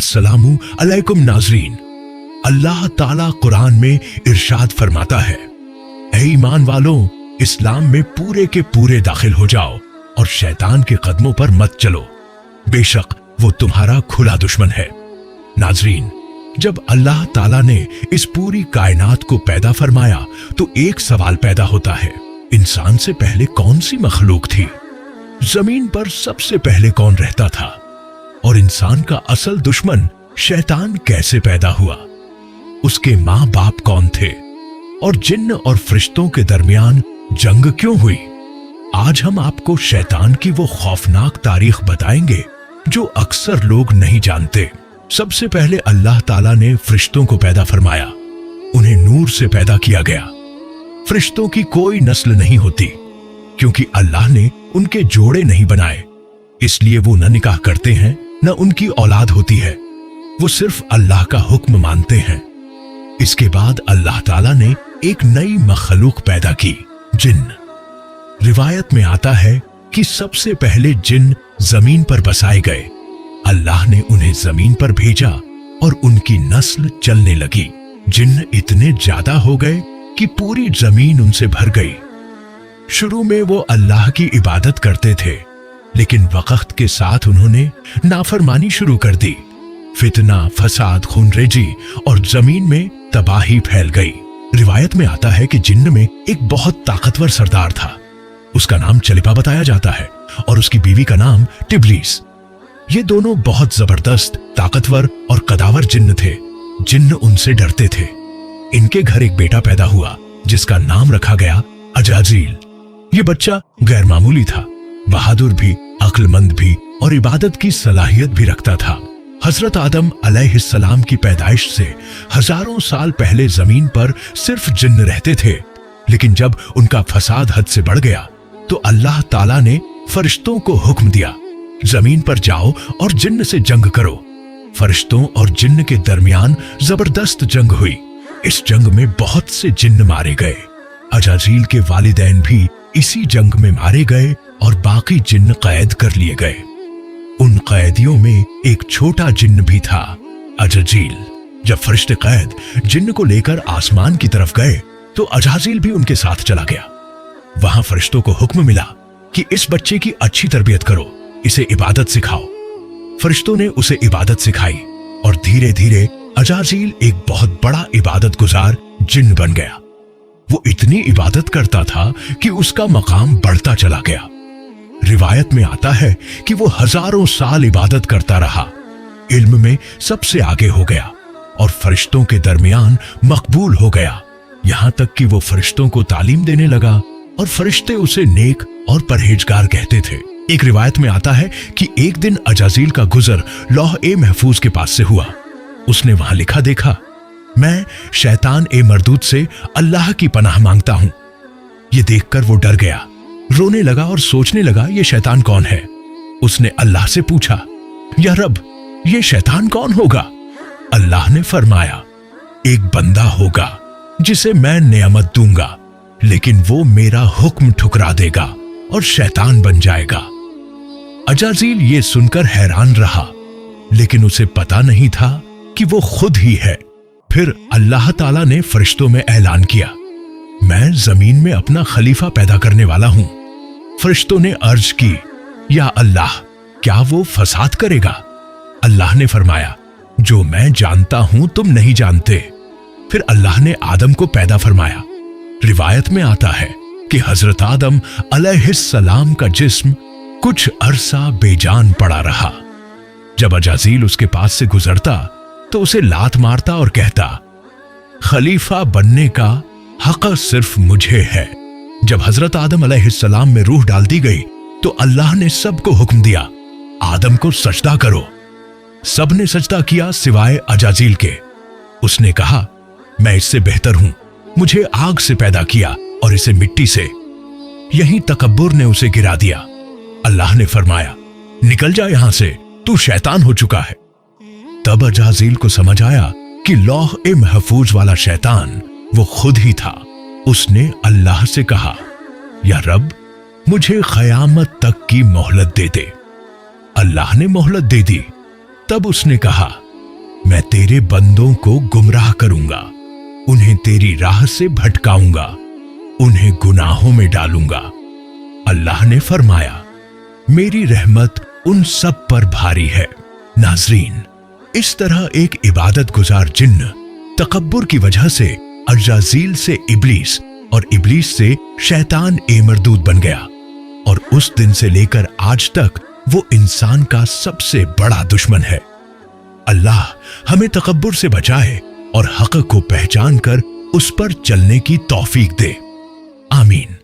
अस्सलामु अलैकुम नाज़रीन। अल्लाह ताला कुरान में इरशाद फरमाता है, ऐ ईमान वालों, इस्लाम में पूरे के पूरे दाखिल हो जाओ और शैतान के कदमों पर मत चलो, बेशक वो तुम्हारा खुला दुश्मन है। नाज़रीन, जब अल्लाह ताला ने इस पूरी कायनात को पैदा फरमाया तो एक सवाल पैदा होता है, इंसान से पहले कौन सी मखलूक थी? जमीन पर सबसे पहले कौन रहता था? और इंसान का असल दुश्मन शैतान कैसे पैदा हुआ? उसके माँ बाप कौन थे? और जिन्न और फरिश्तों के दरमियान जंग क्यों हुई? आज हम आपको शैतान की वो खौफनाक तारीख बताएंगे जो अक्सर लोग नहीं जानते। सबसे पहले अल्लाह ताला ने फरिश्तों को पैदा फरमाया, उन्हें नूर से पैदा किया गया। फरिश्तों की कोई नस्ल नहीं होती क्योंकि अल्लाह ने उनके जोड़े नहीं बनाए, इसलिए वो न निकाह करते हैं न उनकी औलाद होती है, वो सिर्फ अल्लाह का हुक्म मानते हैं। इसके बाद अल्लाह ताला ने एक नई मखलूक पैदा की, जिन्न। रिवायत में आता है कि सबसे पहले जिन्न जमीन पर बसाए गए। अल्लाह ने उन्हें जमीन पर भेजा और उनकी नस्ल चलने लगी। जिन्न इतने ज्यादा हो गए कि पूरी जमीन उनसे भर गई। शुरू में वो अल्लाह की इबादत करते थे, लेकिन वक्त के साथ उन्होंने नाफरमानी शुरू कर दी। फितना, फसाद, खूनरेजी और जमीन में तबाही फैल गई। रिवायत में आता है कि जिन्न में एक बहुत ताकतवर सरदार था, उसका नाम चलिपा बताया जाता है, और उसकी बीवी का नाम टिबलीस। ये दोनों बहुत जबरदस्त, ताकतवर और कदावर जिन्न थे। जिन्न उनसे डरते थे। इनके घर एक बेटा पैदा हुआ जिसका नाम रखा गया अजाजील। ये बच्चा गैर मामूली था, बहादुर भी, अक्लमंद भी और इबादत की सलाहियत भी रखता था। हजरत आदम अलैहिस्सलाम की पैदाइश से हजारों साल पहले जमीन पर सिर्फ जिन्न रहते थे, लेकिन जब उनका फसाद हद से बढ़ गया तो अल्लाह ताला ने फरिश्तों को हुक्म दिया, जमीन पर जाओ और जिन्न से जंग करो। फरिश्तों और जिन्न के दरमियान जबरदस्त जंग हुई। इस जंग में बहुत से जिन्न मारे गए। अजाजील के वालिदैन भी इसी जंग में मारे गए और बाकी जिन्न कैद कर लिए गए। उन कैदियों में एक छोटा जिन्न भी था, अजाजील। जब फरिश्ते कैद जिन्न को लेकर आसमान की तरफ गए तो अजाजील भी उनके साथ चला गया। वहां फरिश्तों को हुक्म मिला कि इस बच्चे की अच्छी तरबियत करो, इसे इबादत सिखाओ। फरिश्तों ने उसे इबादत सिखाई और धीरे धीरे अजाजील एक बहुत बड़ा इबादत गुजार जिन्न बन गया। वो इतनी इबादत करता था कि उसका मकाम बढ़ता चला गया। रिवायत में आता है कि वो हजारों साल इबादत करता रहा, इल्म में सबसे आगे हो गया और फरिश्तों के दरमियान मकबूल हो गया। यहां तक कि वो फरिश्तों को तालीम देने लगा और फरिश्ते उसे नेक और परहेजगार कहते थे। एक रिवायत में आता है कि एक दिन अजाजील का गुजर लौह-ए महफूज के पास से हुआ। उसने वहां लिखा देखा, मैं शैतान ए मरदूद से अल्लाह की पनाह मांगता हूं। ये देखकर वो डर गया, रोने लगा और सोचने लगा ये शैतान कौन है। उसने अल्लाह से पूछा, या रब, ये शैतान कौन होगा? अल्लाह ने फरमाया, एक बंदा होगा जिसे मैं नेमत दूंगा, लेकिन वो मेरा हुक्म ठुकरा देगा और शैतान बन जाएगा। अजाजील ये सुनकर हैरान रहा, लेकिन उसे पता नहीं था कि वो खुद ही है। फिर अल्लाह ताला ने फरिश्तों में ऐलान किया, मैं जमीन में अपना खलीफा पैदा करने वाला हूं। फरिश्तों ने अर्ज की, या अल्लाह, क्या वो फसाद करेगा? अल्लाह ने फरमाया, जो मैं जानता हूं तुम नहीं जानते। फिर अल्लाह ने आदम को पैदा फरमाया। रिवायत में आता है कि हजरत आदम अलैहिस्सलाम का जिस्म कुछ अरसा बेजान पड़ा रहा। जब अजाजील उसके पास से गुजरता तो उसे लात मारता और कहता, खलीफा बनने का हक सिर्फ मुझे है। जब हजरत आदम अलैहिस्सलाम में रूह डाल दी गई तो अल्लाह ने सबको हुक्म दिया, आदम को सजदा करो। सबने सजदा किया सिवाय अजाजील के। उसने कहा, मैं इससे बेहतर हूं, मुझे आग से पैदा किया और इसे मिट्टी से। यहीं तकब्बुर ने उसे गिरा दिया। अल्लाह ने फरमाया, निकल जा यहां से, तू शैतान हो चुका है। तब अजाजील को समझ आया कि लौह-ए महफूज वाला शैतान वो खुद ही था। उसने अल्लाह से कहा, या रब, मुझे क़यामत तक की मोहलत दे दे। अल्लाह ने मोहलत दे दी। तब उसने कहा, मैं तेरे बंदों को गुमराह करूंगा, उन्हें तेरी राह से भटकाऊंगा, उन्हें गुनाहों में डालूंगा। अल्लाह ने फरमाया, मेरी रहमत उन सब पर भारी है। नाज़रीन, इस तरह एक इबादत गुजार जिन्न तकब्बुर की वजह से अज़राज़ील से इब्लीस और इब्लीस से शैतान मरदूद बन गया, और उस दिन से लेकर आज तक वो इंसान का सबसे बड़ा दुश्मन है। अल्लाह हमें तकब्बुर से बचाए और हक़ को पहचान कर उस पर चलने की तौफीक दे। आमीन।